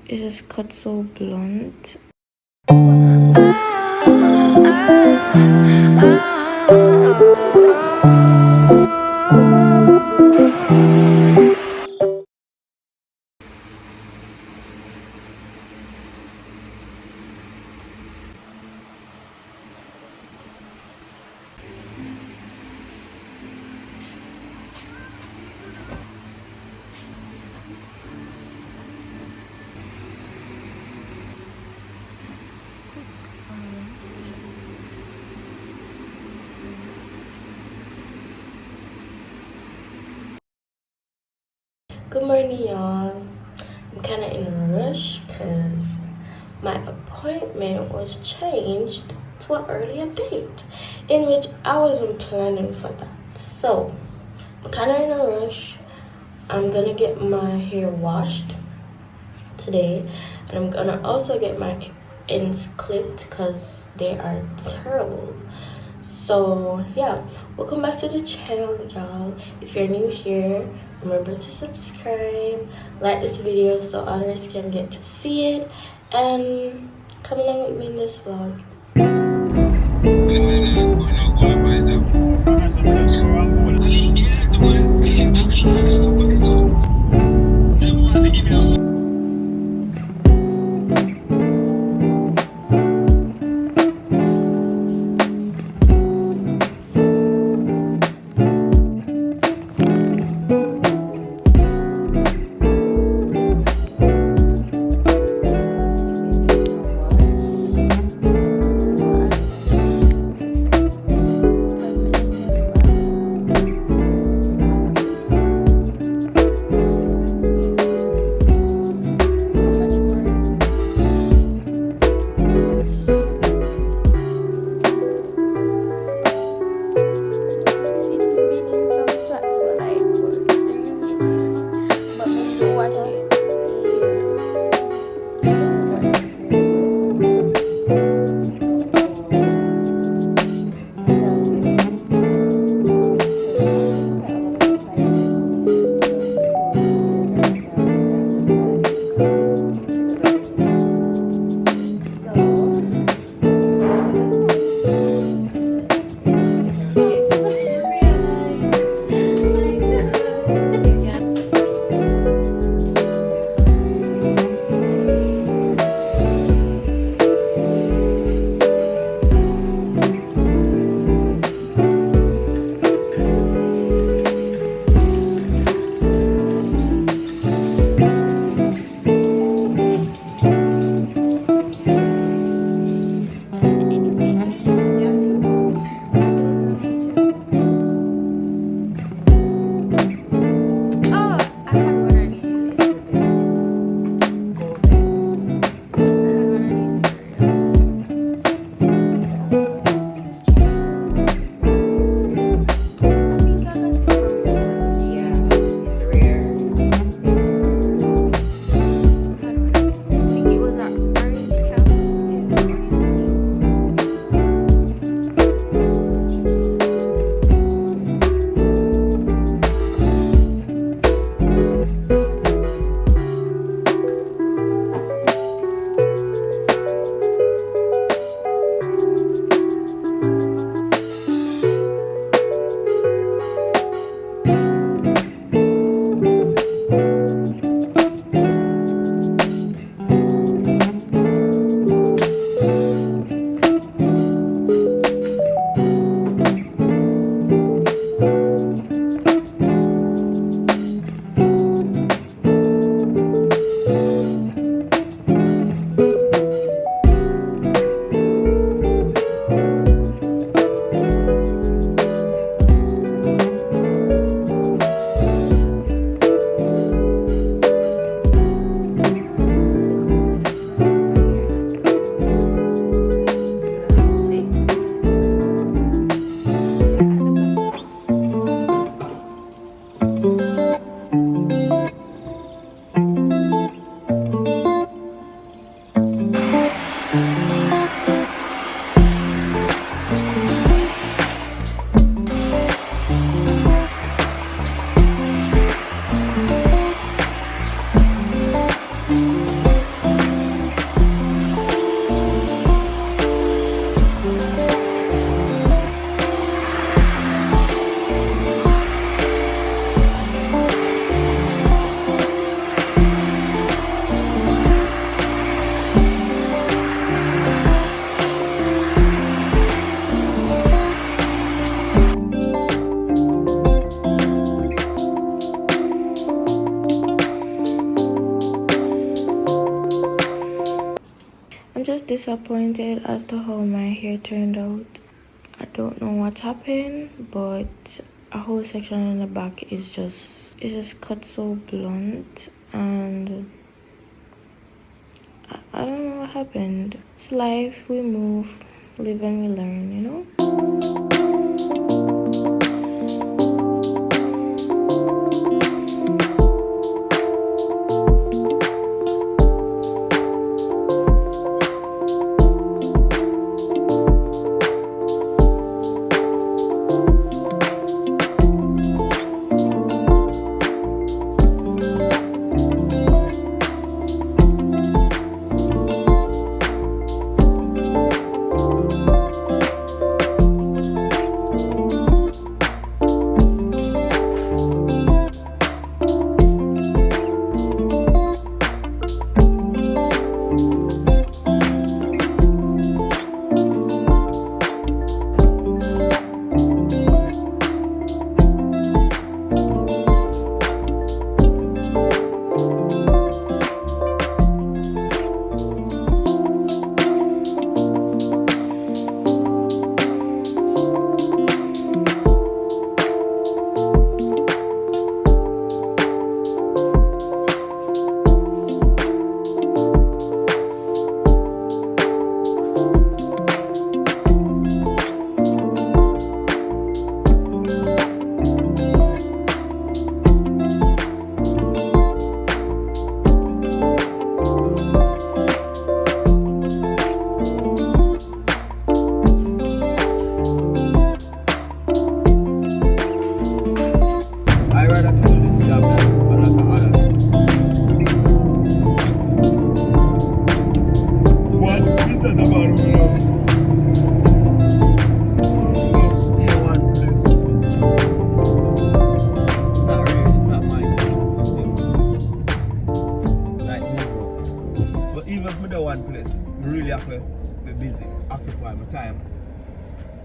It is cut so blunt. Good morning, y'all. I'm kind of in a rush because my appointment was changed to an earlier date, in which I wasn't planning for that. So I'm kind of in a rush. I'm gonna get my hair washed today, and I'm gonna also get my ends clipped because they are terrible. So yeah, welcome back to the channel, y'all. If you're new here, remember to subscribe, like this video so others can get to see it, and come along with me in this vlog. I'm just disappointed as to how my hair turned out. I don't know what happened, but a whole section in the back is just, it just cut so blunt, and I don't know what happened. It's life, we move, live and we learn, you know?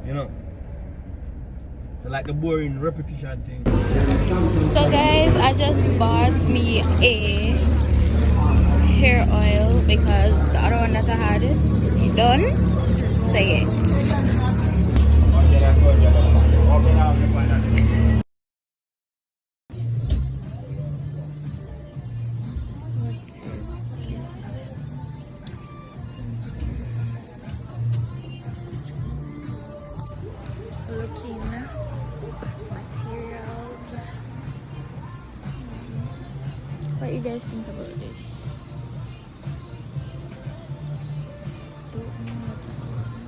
You know, so like the boring repetition thing. So guys, I just bought me a hair oil because the other one that I had is done. So yeah. Looking materials. What you guys think about this? Don't know what I want.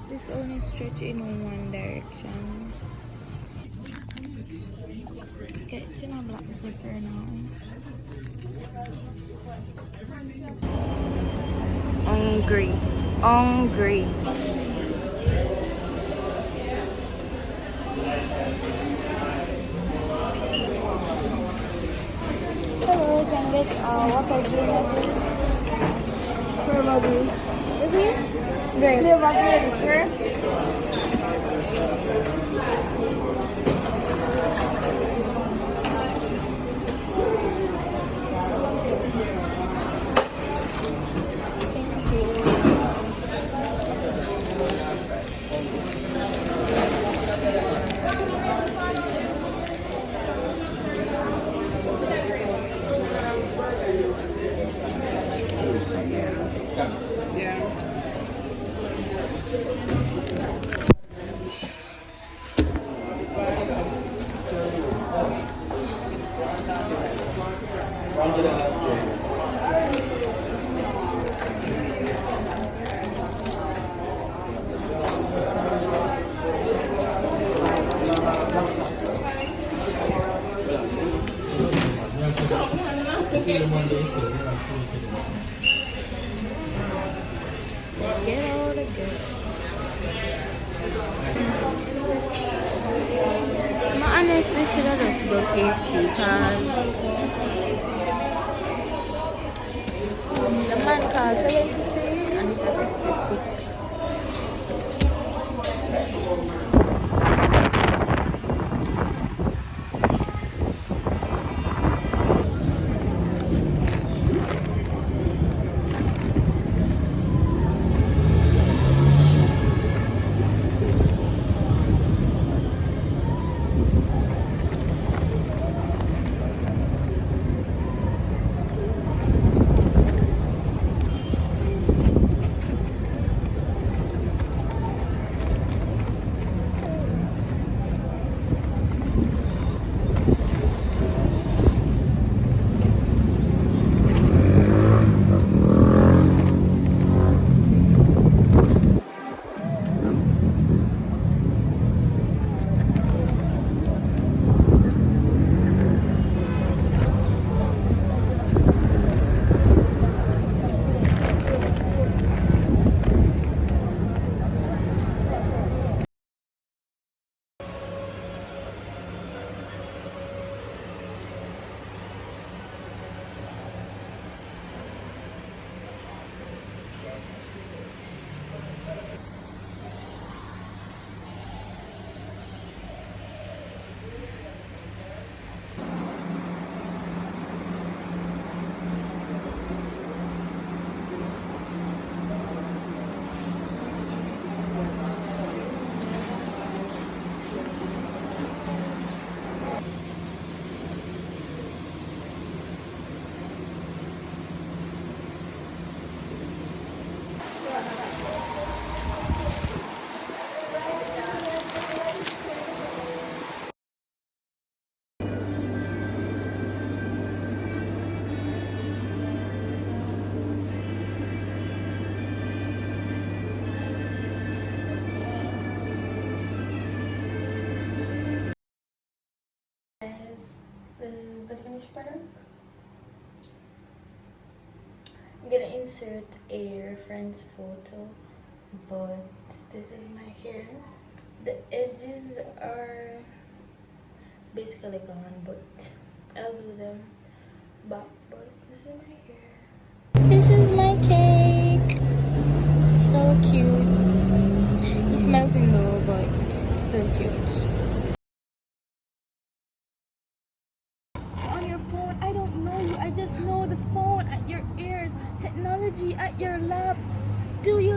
This only stretch in one direction. Okay, it's in a black zipper now. Hungry. Hungry. Hello, can I get water junior please? Probably. Okay? Great. Yeah. honestly should have just go KFC because the man cost 73 and it's a 66. Guys, this is the finished product. I'm gonna insert a reference photo, but this is my hair. The edges are basically gone, but I'll do them back. But this is my hair. This is my cake. So cute. It smells in though, but it's still cute. On your phone, I don't know you. I just know the phone at your ears, technology at your lap. Do you